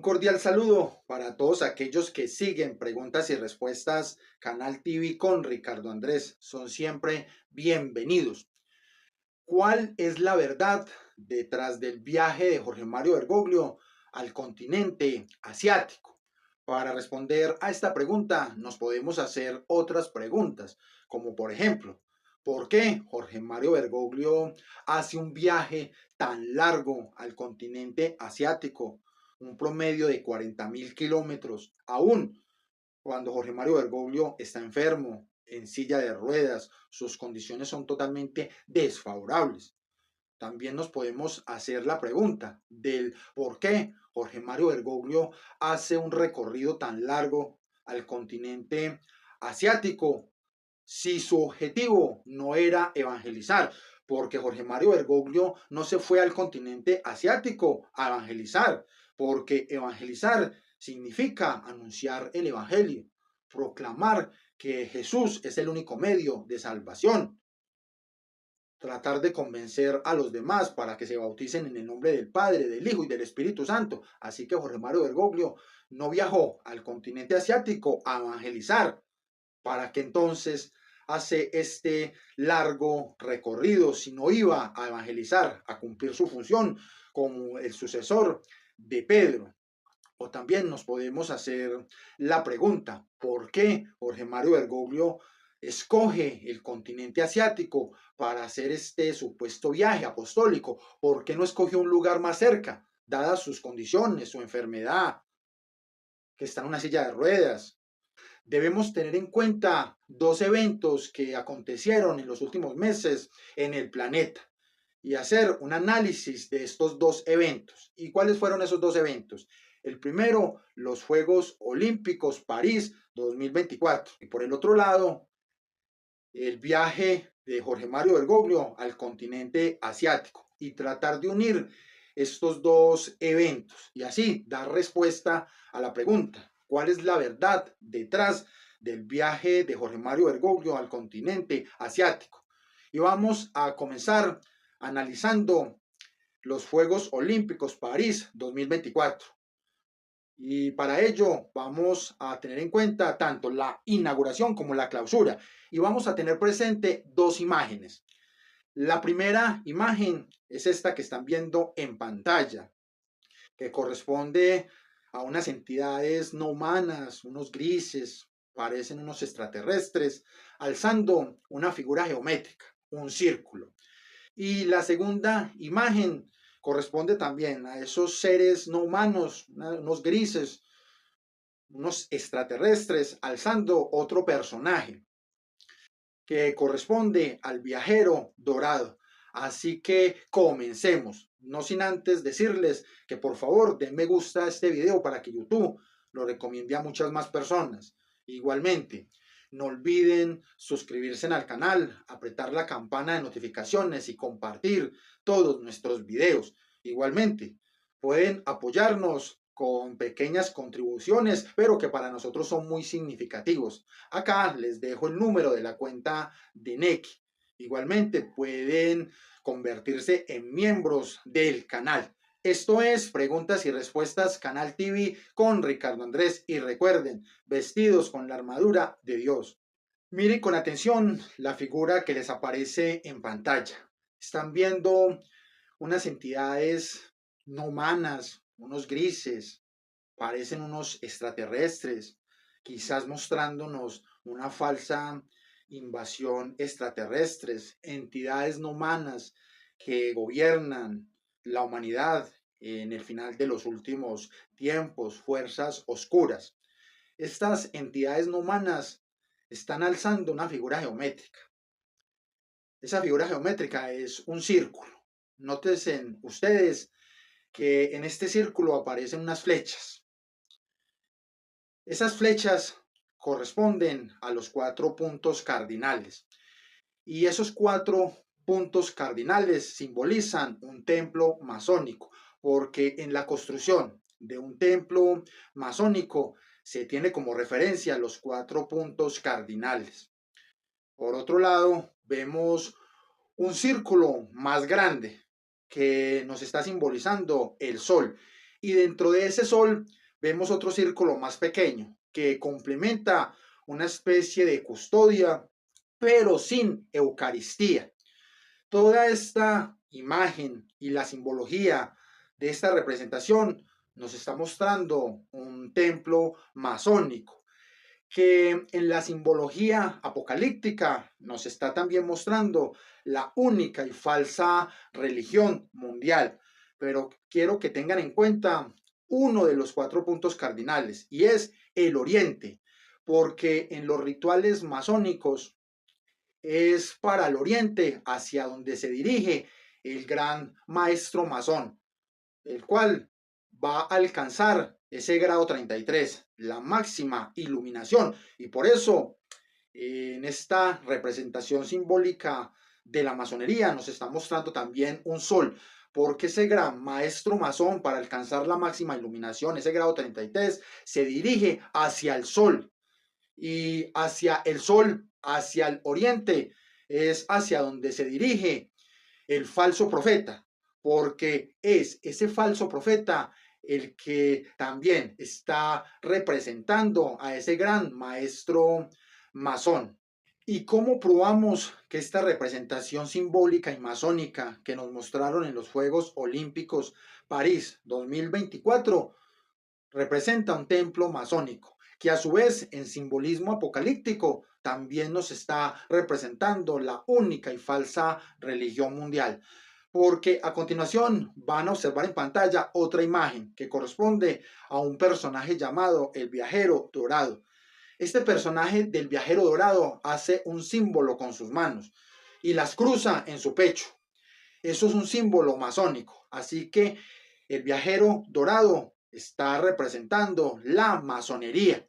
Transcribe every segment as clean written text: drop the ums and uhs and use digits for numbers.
cordial saludo para todos aquellos que siguen Preguntas y Respuestas Canal TV con Ricardo Andrés. Son siempre bienvenidos. ¿Cuál es la verdad detrás del viaje de Jorge Mario Bergoglio al continente asiático? Para responder a esta pregunta nos podemos hacer otras preguntas, como por ejemplo, ¿por qué Jorge Mario Bergoglio hace un viaje tan largo al continente asiático? Un promedio de 40.000 kilómetros, aún cuando Jorge Mario Bergoglio está enfermo, en silla de ruedas, sus condiciones son totalmente desfavorables. También nos podemos hacer la pregunta del por qué Jorge Mario Bergoglio hace un recorrido tan largo al continente asiático si su objetivo no era evangelizar, porque Jorge Mario Bergoglio no se fue al continente asiático a evangelizar, porque evangelizar significa anunciar el evangelio, proclamar que Jesús es el único medio de salvación, tratar de convencer a los demás para que se bauticen en el nombre del Padre, del Hijo y del Espíritu Santo. Así que Jorge Mario Bergoglio no viajó al continente asiático a evangelizar, para que entonces hace este largo recorrido, sino iba a evangelizar, a cumplir su función como el sucesor de Pedro. O también nos podemos hacer la pregunta, ¿por qué Jorge Mario Bergoglio escoge el continente asiático para hacer este supuesto viaje apostólico? ¿Por qué no escogió un lugar más cerca, dadas sus condiciones, su enfermedad, que está en una silla de ruedas? Debemos tener en cuenta dos eventos que acontecieron en los últimos meses en el planeta y hacer un análisis de estos dos eventos. ¿Y cuáles fueron esos dos eventos? El primero, los Juegos Olímpicos París 2024. Y por el otro lado, el viaje de Jorge Mario Bergoglio al continente asiático y tratar de unir estos dos eventos y así dar respuesta a la pregunta, ¿cuál es la verdad detrás del viaje de Jorge Mario Bergoglio al continente asiático? Y vamos a comenzar analizando los Juegos Olímpicos París 2024. Y para ello vamos a tener en cuenta tanto la inauguración como la clausura. Y vamos a tener presente dos imágenes. La primera imagen es esta que están viendo en pantalla, que corresponde a unas entidades no humanas, unos grises, parecen unos extraterrestres, alzando una figura geométrica, un círculo. Y la segunda imagen corresponde también a esos seres no humanos, unos grises, unos extraterrestres, alzando otro personaje que corresponde al viajero dorado. Así que comencemos, no sin antes decirles que por favor den me gusta a este video para que YouTube lo recomiende a muchas más personas. Igualmente, no olviden suscribirse al canal, apretar la campana de notificaciones y compartir todos nuestros videos. Igualmente, pueden apoyarnos con pequeñas contribuciones, pero que para nosotros son muy significativos. Acá les dejo el número de la cuenta de Nequi. Igualmente pueden convertirse en miembros del canal. Esto es Preguntas y Respuestas Canal TV con Ricardo Andrés y recuerden, vestidos con la armadura de Dios. Miren con atención la figura que les aparece en pantalla. Están viendo unas entidades no humanas, unos grises, parecen unos extraterrestres, quizás mostrándonos una falsa invasión extraterrestres, entidades no humanas que gobiernan la humanidad en el final de los últimos tiempos, fuerzas oscuras. Estas entidades no humanas están alzando una figura geométrica. Esa figura geométrica es un círculo. Nótense ustedes que en este círculo aparecen unas flechas. Esas flechas corresponden a los 4 puntos cardinales y esos 4 puntos cardinales simbolizan un templo masónico, porque en la construcción de un templo masónico se tiene como referencia los 4 puntos cardinales. Por otro lado, vemos un círculo más grande que nos está simbolizando el sol. Y dentro de ese sol vemos otro círculo más pequeño que complementa una especie de custodia, pero sin Eucaristía. Toda esta imagen y la simbología de esta representación nos está mostrando un templo masónico que en la simbología apocalíptica nos está también mostrando la única y falsa religión mundial. Pero quiero que tengan en cuenta uno de los 4 puntos cardinales y es el oriente, porque en los rituales masónicos es para el oriente hacia donde se dirige el gran maestro masón, el cual va a alcanzar ese grado 33, la máxima iluminación. Y por eso, en esta representación simbólica de la masonería, nos está mostrando también un sol, porque ese gran maestro masón, para alcanzar la máxima iluminación, ese grado 33, se dirige hacia el sol. Y hacia el sol, hacia el oriente, es hacia donde se dirige el falso profeta, porque es ese falso profeta el que también está representando a ese gran maestro masón. ¿Y cómo probamos que esta representación simbólica y masónica que nos mostraron en los Juegos Olímpicos París 2024 representa un templo masónico, que a su vez en simbolismo apocalíptico también nos está representando la única y falsa religión mundial? Porque a continuación van a observar en pantalla otra imagen que corresponde a un personaje llamado el viajero dorado. Este personaje del viajero dorado hace un símbolo con sus manos y las cruza en su pecho. Eso es un símbolo masónico. Así que el viajero dorado está representando la masonería.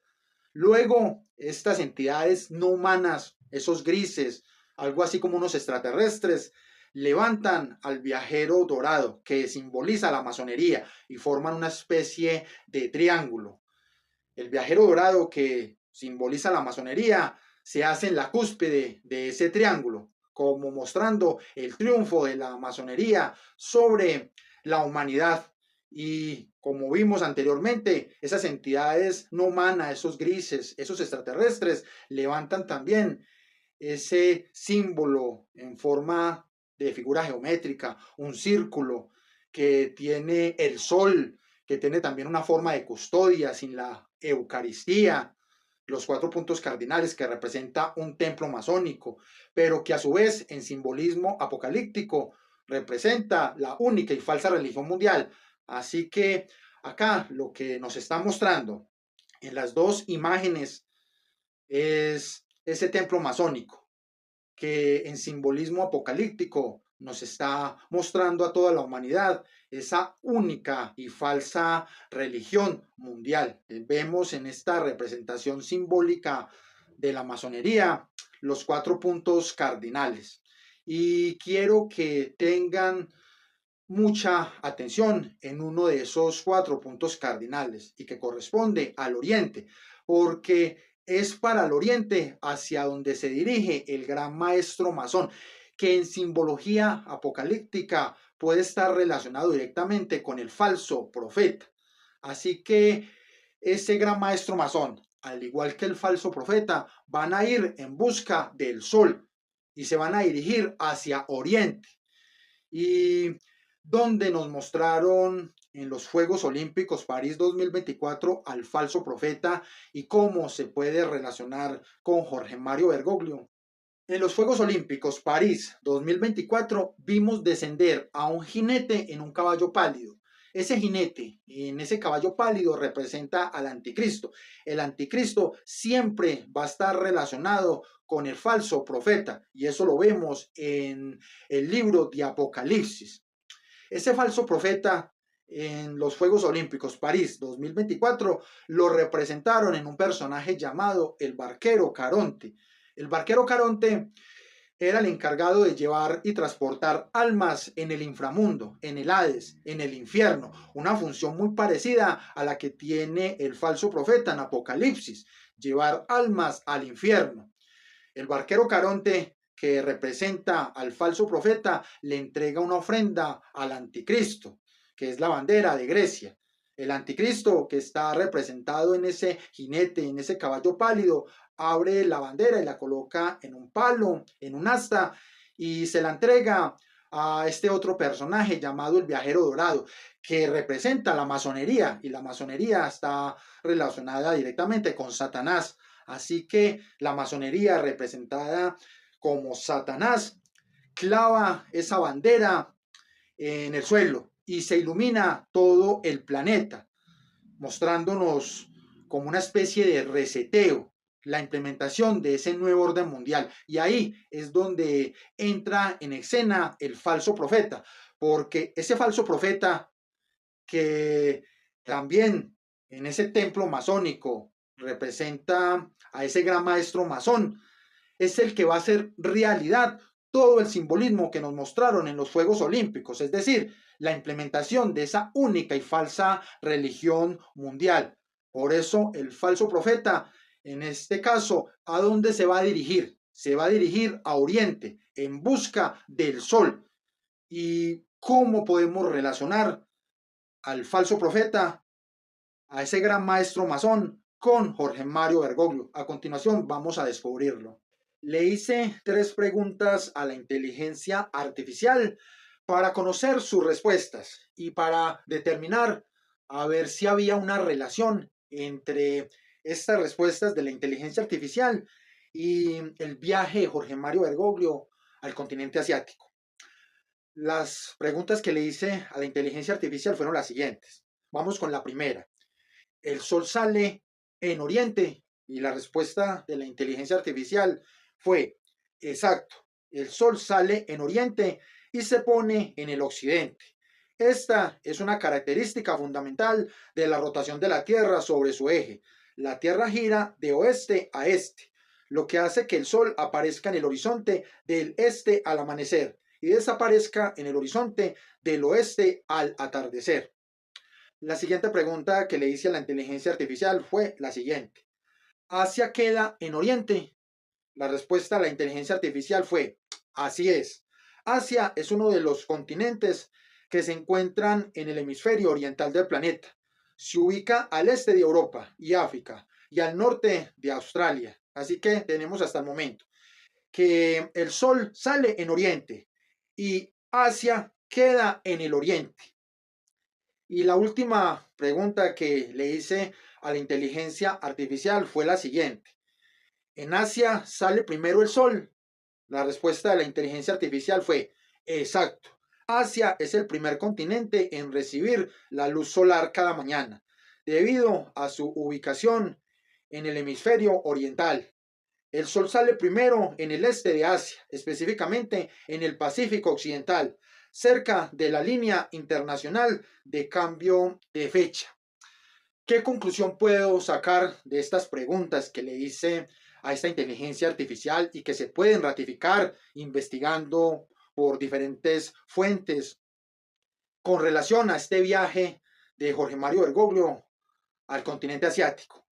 Luego, estas entidades no humanas, esos grises, algo así como unos extraterrestres, levantan al viajero dorado, que simboliza la masonería, y forman una especie de triángulo. El viajero dorado, que simboliza la masonería, se hace en la cúspide de ese triángulo, como mostrando el triunfo de la masonería sobre la humanidad. Y como vimos anteriormente, esas entidades no humanas, esos grises, esos extraterrestres, levantan también ese símbolo en forma de figura geométrica, un círculo que tiene el sol, que tiene también una forma de custodia sin la Eucaristía, los 4 puntos cardinales que representa un templo masónico, pero que a su vez en simbolismo apocalíptico representa la única y falsa religión mundial. Así que acá lo que nos está mostrando en las dos imágenes es ese templo masónico que en simbolismo apocalíptico nos está mostrando a toda la humanidad esa única y falsa religión mundial. Vemos en esta representación simbólica de la masonería los 4 puntos cardinales. Y quiero que tengan mucha atención en uno de esos 4 puntos cardinales y que corresponde al oriente, porque es para el oriente hacia donde se dirige el gran maestro masón, que en simbología apocalíptica puede estar relacionado directamente con el falso profeta. Así que ese gran maestro masón, al igual que el falso profeta, van a ir en busca del sol y se van a dirigir hacia oriente. Y donde nos mostraron en los Juegos Olímpicos París 2024 al falso profeta y cómo se puede relacionar con Jorge Mario Bergoglio. En los Juegos Olímpicos París 2024 vimos descender a un jinete en un caballo pálido. Ese jinete en ese caballo pálido representa al anticristo. El anticristo siempre va a estar relacionado con el falso profeta y eso lo vemos en el libro de Apocalipsis. Ese falso profeta en los Juegos Olímpicos París 2024 lo representaron en un personaje llamado el Barquero Caronte. El Barquero Caronte era el encargado de llevar y transportar almas en el inframundo, en el Hades, en el infierno, una función muy parecida a la que tiene el falso profeta en Apocalipsis, llevar almas al infierno. El Barquero Caronte, que representa al falso profeta, le entrega una ofrenda al anticristo, que es la bandera de Grecia. El anticristo, que está representado en ese jinete, en ese caballo pálido, abre la bandera y la coloca en un palo, en un asta, y se la entrega a este otro personaje llamado el viajero dorado, que representa la masonería, y la masonería está relacionada directamente con Satanás. Así que la masonería, representada como Satanás, clava esa bandera en el suelo y se ilumina todo el planeta, mostrándonos como una especie de reseteo, la implementación de ese nuevo orden mundial. Y ahí es donde entra en escena el falso profeta, porque ese falso profeta que también en ese templo masónico representa a ese gran maestro masón, es el que va a hacer realidad todo el simbolismo que nos mostraron en los Juegos Olímpicos, es decir, la implementación de esa única y falsa religión mundial. Por eso el falso profeta, en este caso, ¿a dónde se va a dirigir? Se va a dirigir a Oriente, en busca del sol. ¿Y cómo podemos relacionar al falso profeta, a ese gran maestro masón, con Jorge Mario Bergoglio? A continuación vamos a descubrirlo. Le hice 3 preguntas a la inteligencia artificial para conocer sus respuestas y para determinar a ver si había una relación entre estas respuestas de la inteligencia artificial y el viaje de Jorge Mario Bergoglio al continente asiático. Las preguntas que le hice a la inteligencia artificial fueron las siguientes. Vamos con la primera. ¿El sol sale en Oriente? Y la respuesta de la inteligencia artificial fue: exacto, el sol sale en Oriente y se pone en el Occidente. Esta es una característica fundamental de la rotación de la Tierra sobre su eje. La Tierra gira de oeste a este, lo que hace que el sol aparezca en el horizonte del este al amanecer y desaparezca en el horizonte del oeste al atardecer. La siguiente pregunta que le hice a la inteligencia artificial fue la siguiente. ¿Asia queda en Oriente? La respuesta a la inteligencia artificial fue: así es. Asia es uno de los continentes que se encuentran en el hemisferio oriental del planeta. Se ubica al este de Europa y África y al norte de Australia. Así que tenemos hasta el momento que el sol sale en Oriente y Asia queda en el Oriente. Y la última pregunta que le hice a la inteligencia artificial fue la siguiente. ¿En Asia sale primero el sol? La respuesta de la inteligencia artificial fue: exacto. Asia es el primer continente en recibir la luz solar cada mañana, debido a su ubicación en el hemisferio oriental. El sol sale primero en el este de Asia, específicamente en el Pacífico Occidental, cerca de la línea internacional de cambio de fecha. ¿Qué conclusión puedo sacar de estas preguntas que le hice a esta inteligencia artificial y que se pueden ratificar investigando por diferentes fuentes con relación a este viaje de Jorge Mario Bergoglio al continente asiático?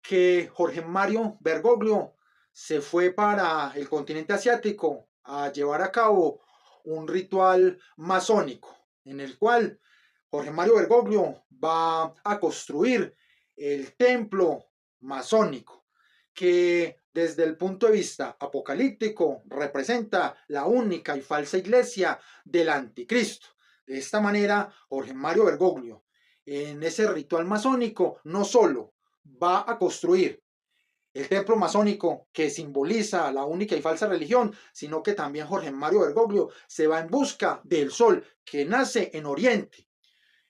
Que Jorge Mario Bergoglio se fue para el continente asiático a llevar a cabo un ritual masónico en el cual Jorge Mario Bergoglio va a construir el templo masónico, que desde el punto de vista apocalíptico representa la única y falsa iglesia del anticristo. De esta manera, Jorge Mario Bergoglio, en ese ritual masónico, no solo va a construir el templo masónico que simboliza la única y falsa religión, sino que también Jorge Mario Bergoglio se va en busca del sol que nace en Oriente.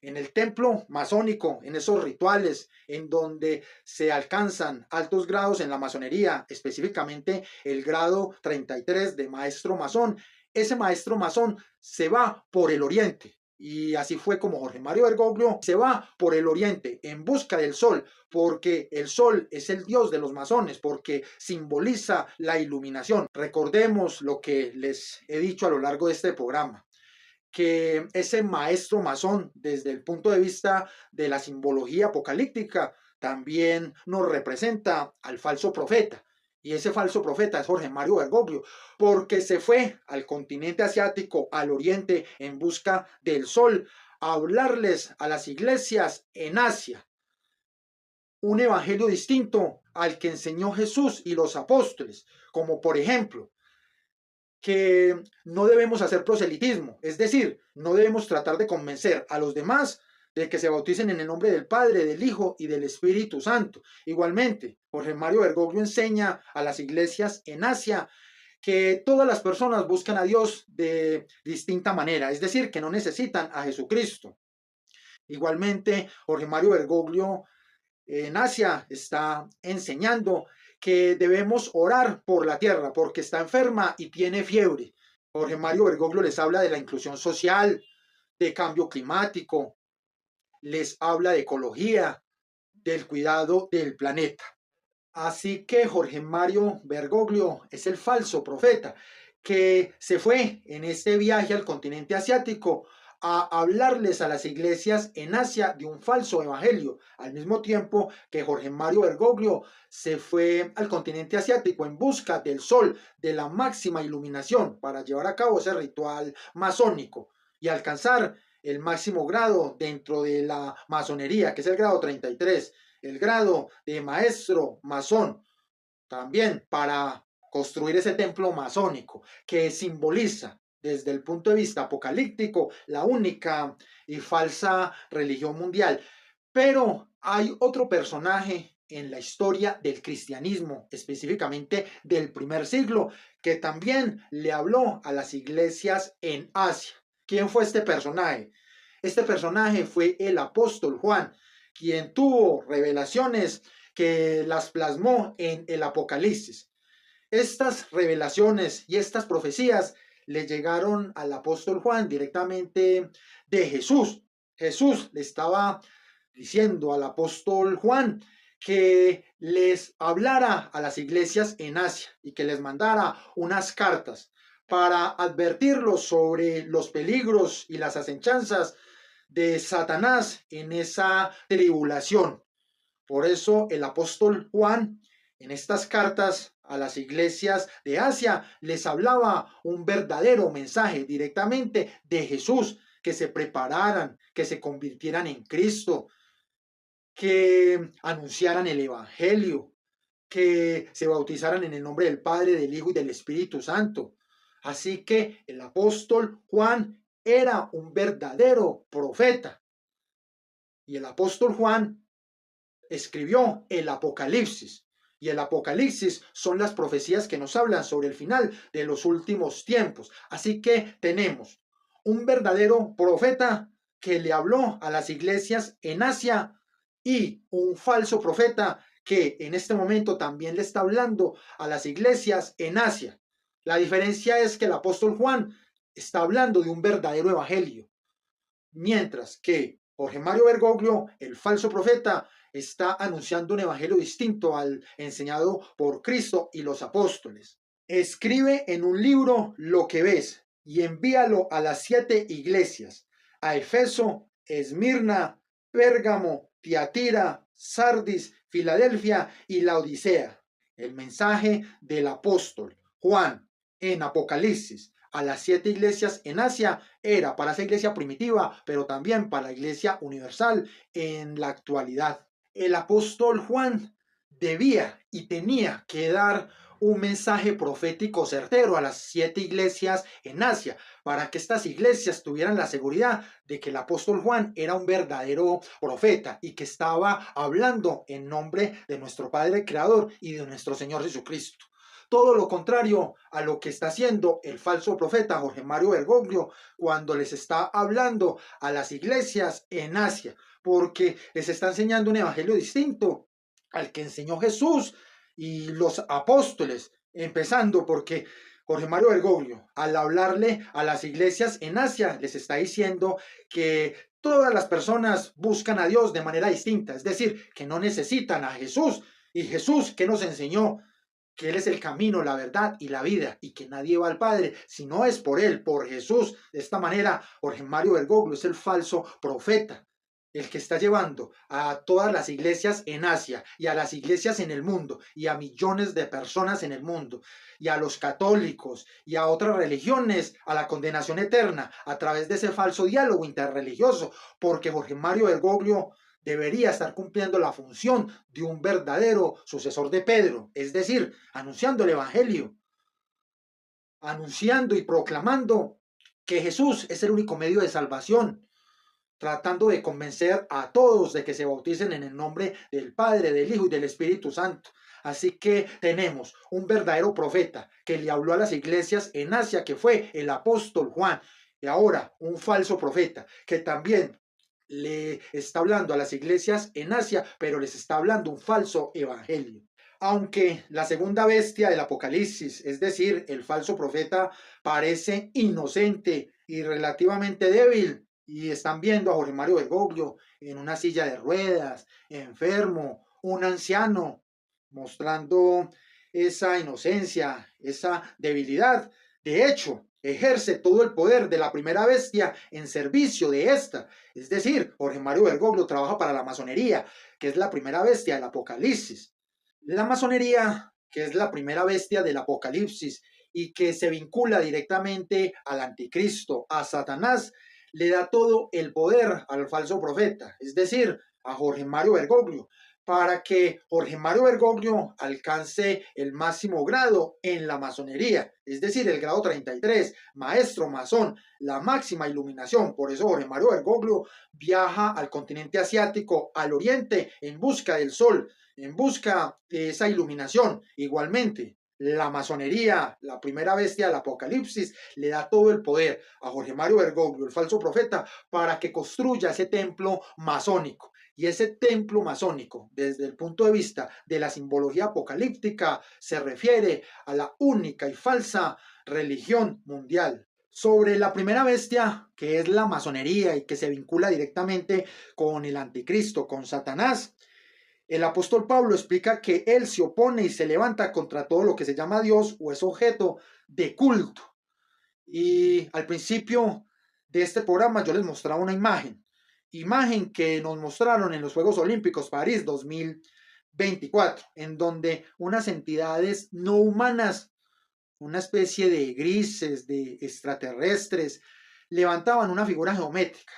En el templo masónico, en esos rituales en donde se alcanzan altos grados en la masonería, específicamente el grado 33 de maestro masón, ese maestro masón se va por el Oriente. Y así fue como Jorge Mario Bergoglio se va por el Oriente en busca del sol, porque el sol es el dios de los masones, porque simboliza la iluminación. Recordemos lo que les he dicho a lo largo de este programa, que ese maestro masón, desde el punto de vista de la simbología apocalíptica, también nos representa al falso profeta. Y ese falso profeta es Jorge Mario Bergoglio, porque se fue al continente asiático, al oriente, en busca del sol, a hablarles a las iglesias en Asia un evangelio distinto al que enseñó Jesús y los apóstoles, como por ejemplo, que no debemos hacer proselitismo, es decir, no debemos tratar de convencer a los demás de que se bauticen en el nombre del Padre, del Hijo y del Espíritu Santo. Igualmente, Jorge Mario Bergoglio enseña a las iglesias en Asia que todas las personas buscan a Dios de distinta manera, es decir, que no necesitan a Jesucristo. Igualmente, Jorge Mario Bergoglio en Asia está enseñando que debemos orar por la tierra porque está enferma y tiene fiebre. Jorge Mario Bergoglio les habla de la inclusión social, de cambio climático, les habla de ecología, del cuidado del planeta. Así que Jorge Mario Bergoglio es el falso profeta que se fue en este viaje al continente asiático a hablarles a las iglesias en Asia de un falso evangelio, al mismo tiempo que Jorge Mario Bergoglio se fue al continente asiático en busca del sol, de la máxima iluminación, para llevar a cabo ese ritual masónico y alcanzar el máximo grado dentro de la masonería, que es el grado 33, el grado de maestro masón, también para construir ese templo masónico que simboliza desde el punto de vista apocalíptico la única y falsa religión mundial. Pero hay otro personaje en la historia del cristianismo, específicamente del primer siglo, que también le habló a las iglesias en Asia. ¿Quién fue este personaje? Este personaje fue el apóstol Juan, quien tuvo revelaciones que las plasmó en el Apocalipsis. Estas revelaciones y estas profecías le llegaron al apóstol Juan directamente de Jesús. Jesús le estaba diciendo al apóstol Juan que les hablara a las iglesias en Asia y que les mandara unas cartas para advertirlos sobre los peligros y las asechanzas de Satanás en esa tribulación. Por eso el apóstol Juan en estas cartas a las iglesias de Asia les hablaba un verdadero mensaje directamente de Jesús, que se prepararan, que se convirtieran en Cristo, que anunciaran el Evangelio, que se bautizaran en el nombre del Padre, del Hijo y del Espíritu Santo. Así que el apóstol Juan era un verdadero profeta. Y el apóstol Juan escribió el Apocalipsis. Y el Apocalipsis son las profecías que nos hablan sobre el final de los últimos tiempos. Así que tenemos un verdadero profeta que le habló a las iglesias en Asia y un falso profeta que en este momento también le está hablando a las iglesias en Asia. La diferencia es que el apóstol Juan está hablando de un verdadero evangelio, mientras que Jorge Mario Bergoglio, el falso profeta, está anunciando un evangelio distinto al enseñado por Cristo y los apóstoles. Escribe en un libro lo que ves y envíalo a las 7 iglesias, a Efeso, Esmirna, Pérgamo, Tiatira, Sardis, Filadelfia y Laodicea. El mensaje del apóstol Juan en Apocalipsis a las 7 iglesias en Asia era para esa iglesia primitiva, pero también para la iglesia universal en la actualidad. El apóstol Juan debía y tenía que dar un mensaje profético certero a las 7 iglesias en Asia, para que estas iglesias tuvieran la seguridad de que el apóstol Juan era un verdadero profeta y que estaba hablando en nombre de nuestro Padre Creador y de nuestro Señor Jesucristo. Todo lo contrario a lo que está haciendo el falso profeta Jorge Mario Bergoglio cuando les está hablando a las iglesias en Asia, porque les está enseñando un evangelio distinto al que enseñó Jesús y los apóstoles, empezando porque Jorge Mario Bergoglio, al hablarle a las iglesias en Asia, les está diciendo que todas las personas buscan a Dios de manera distinta, es decir, que no necesitan a Jesús. Y Jesús, ¿qué nos enseñó? Que Él es el camino, la verdad y la vida, y que nadie va al Padre si no es por Él, por Jesús. De esta manera, Jorge Mario Bergoglio es el falso profeta el que está llevando a todas las iglesias en Asia y a las iglesias en el mundo y a millones de personas en el mundo y a los católicos y a otras religiones a la condenación eterna a través de ese falso diálogo interreligioso, porque Jorge Mario Bergoglio debería estar cumpliendo la función de un verdadero sucesor de Pedro, es decir, anunciando el Evangelio, anunciando y proclamando que Jesús es el único medio de salvación, tratando de convencer a todos de que se bauticen en el nombre del Padre, del Hijo y del Espíritu Santo. Así que tenemos un verdadero profeta que le habló a las iglesias en Asia, que fue el apóstol Juan, y ahora un falso profeta que también le está hablando a las iglesias en Asia, pero les está hablando un falso evangelio. Aunque la segunda bestia del Apocalipsis, es decir, el falso profeta, parece inocente y relativamente débil, y están viendo a Jorge Mario Bergoglio en una silla de ruedas, enfermo, un anciano, mostrando esa inocencia, esa debilidad. De hecho, ejerce todo el poder de la primera bestia en servicio de esta. Es decir, Jorge Mario Bergoglio trabaja para la masonería, que es la primera bestia del Apocalipsis. La masonería, que es la primera bestia del Apocalipsis y que se vincula directamente al anticristo, a Satanás, le da todo el poder al falso profeta, es decir, a Jorge Mario Bergoglio, para que Jorge Mario Bergoglio alcance el máximo grado en la masonería, es decir, el grado 33, maestro masón, la máxima iluminación. Por eso Jorge Mario Bergoglio viaja al continente asiático, al oriente, en busca del sol, en busca de esa iluminación. Igualmente, la masonería, la primera bestia del Apocalipsis, le da todo el poder a Jorge Mario Bergoglio, el falso profeta, para que construya ese templo masónico. Y ese templo masónico, desde el punto de vista de la simbología apocalíptica, se refiere a la única y falsa religión mundial. Sobre la primera bestia, que es la masonería y que se vincula directamente con el anticristo, con Satanás, el apóstol Pablo explica que él se opone y se levanta contra todo lo que se llama Dios o es objeto de culto. Y al principio de este programa yo les mostraba una imagen que nos mostraron en los Juegos Olímpicos París 2024, en donde unas entidades no humanas, una especie de grises, de extraterrestres, levantaban una figura geométrica,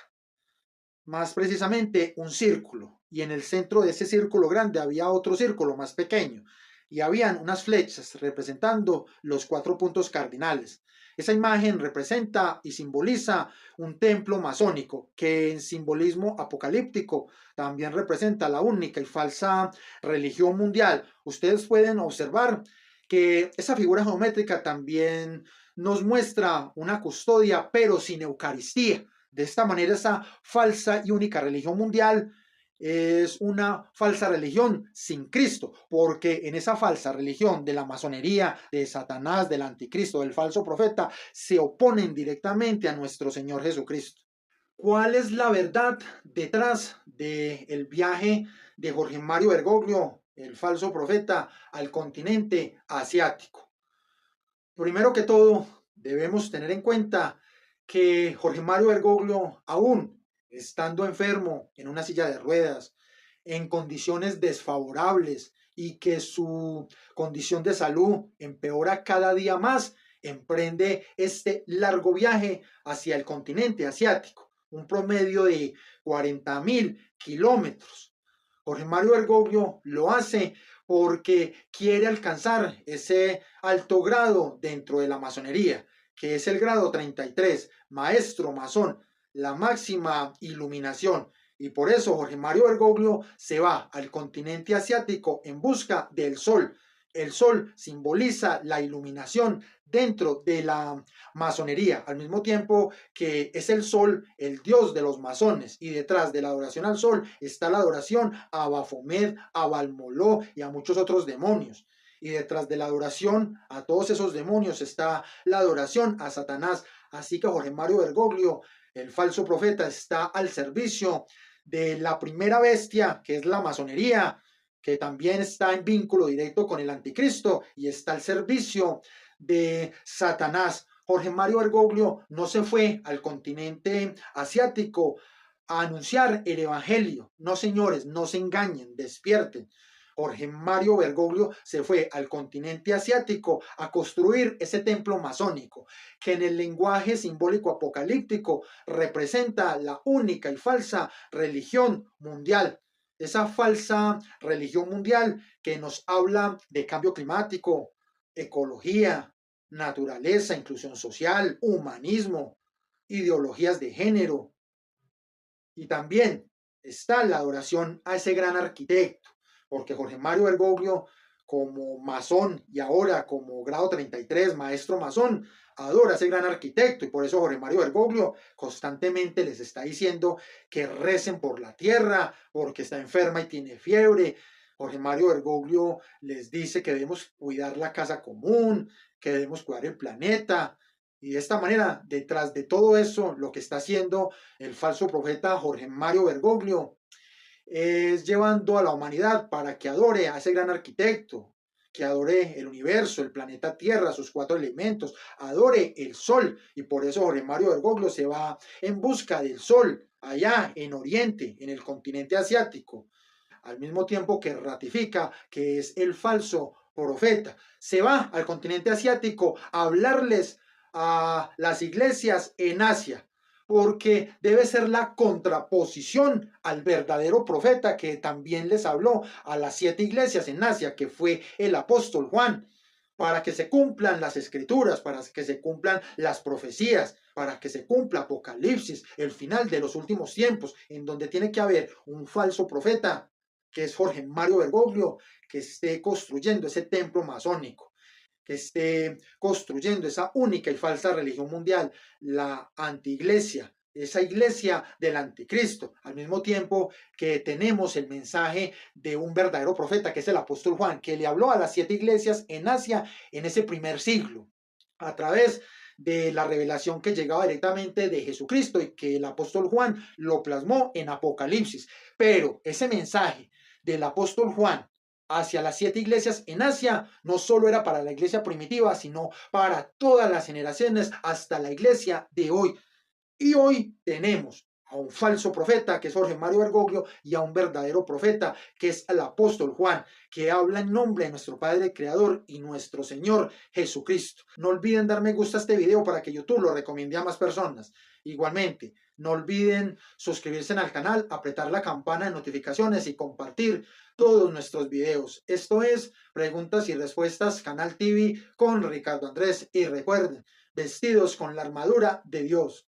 más precisamente un círculo, y en el centro de ese círculo grande había otro círculo más pequeño, y habían unas flechas representando los 4 puntos cardinales. Esa imagen representa y simboliza un templo masónico que en simbolismo apocalíptico también representa la única y falsa religión mundial. Ustedes pueden observar que esa figura geométrica también nos muestra una custodia, pero sin Eucaristía. De esta manera, esa falsa y única religión mundial es una falsa religión sin Cristo, porque en esa falsa religión de la masonería, de Satanás, del anticristo, del falso profeta, se oponen directamente a nuestro Señor Jesucristo. ¿Cuál es la verdad detrás del viaje de Jorge Mario Bergoglio, el falso profeta, al continente asiático? Primero que todo, debemos tener en cuenta que Jorge Mario Bergoglio, aún estando enfermo en una silla de ruedas, en condiciones desfavorables y que su condición de salud empeora cada día más, emprende este largo viaje hacia el continente asiático, un promedio de 40.000 kilómetros. Jorge Mario Bergoglio lo hace porque quiere alcanzar ese alto grado dentro de la masonería, que es el grado 33, maestro masón, la máxima iluminación. Y por eso Jorge Mario Bergoglio se va al continente asiático en busca del sol. El sol simboliza la iluminación dentro de la masonería, al mismo tiempo que es el sol el dios de los masones, y detrás de la adoración al sol está la adoración a Baphomet, a Balmoló y a muchos otros demonios. Y detrás de la adoración a todos esos demonios está la adoración a Satanás. Así que Jorge Mario Bergoglio, el falso profeta, está al servicio de la primera bestia, que es la masonería, que también está en vínculo directo con el anticristo y está al servicio de Satanás. Jorge Mario Bergoglio no se fue al continente asiático a anunciar el evangelio. No, señores, no se engañen, despierten. Jorge Mario Bergoglio se fue al continente asiático a construir ese templo masónico, que en el lenguaje simbólico apocalíptico representa la única y falsa religión mundial. Esa falsa religión mundial que nos habla de cambio climático, ecología, naturaleza, inclusión social, humanismo, ideologías de género. Y también está la adoración a ese gran arquitecto, porque Jorge Mario Bergoglio, como masón y ahora como grado 33, maestro masón, adora a ese gran arquitecto, y por eso Jorge Mario Bergoglio constantemente les está diciendo que recen por la tierra, porque está enferma y tiene fiebre. Jorge Mario Bergoglio les dice que debemos cuidar la casa común, que debemos cuidar el planeta. Y de esta manera, detrás de todo eso, lo que está haciendo el falso profeta Jorge Mario Bergoglio es llevando a la humanidad para que adore a ese gran arquitecto, que adore el universo, el planeta Tierra, sus 4 elementos, adore el sol. Y por eso Jorge Mario Bergoglio se va en busca del sol allá en Oriente, en el continente asiático, al mismo tiempo que ratifica que es el falso profeta. Se va al continente asiático a hablarles a las iglesias en Asia, porque debe ser la contraposición al verdadero profeta que también les habló a las 7 iglesias en Asia, que fue el apóstol Juan, para que se cumplan las escrituras, para que se cumplan las profecías, para que se cumpla Apocalipsis, el final de los últimos tiempos, en donde tiene que haber un falso profeta, que es Jorge Mario Bergoglio, que esté construyendo ese templo masónico, que esté construyendo esa única y falsa religión mundial, la antiiglesia, esa iglesia del anticristo, al mismo tiempo que tenemos el mensaje de un verdadero profeta, que es el apóstol Juan, que le habló a las 7 iglesias en Asia en ese primer siglo, a través de la revelación que llegaba directamente de Jesucristo y que el apóstol Juan lo plasmó en Apocalipsis. Pero ese mensaje del apóstol Juan hacia las 7 iglesias en Asia no solo era para la iglesia primitiva, sino para todas las generaciones hasta la iglesia de hoy. Y hoy tenemos a un falso profeta, que es Jorge Mario Bergoglio, y a un verdadero profeta, que es el apóstol Juan, que habla en nombre de nuestro Padre Creador y nuestro Señor Jesucristo. No olviden dar me gusta a este video para que YouTube lo recomiende a más personas. Igualmente, no olviden suscribirse al canal, apretar la campana de notificaciones y compartir todos nuestros videos. Esto es Preguntas y Respuestas Canal TV con Ricardo Andrés. Y recuerden, vestidos con la armadura de Dios.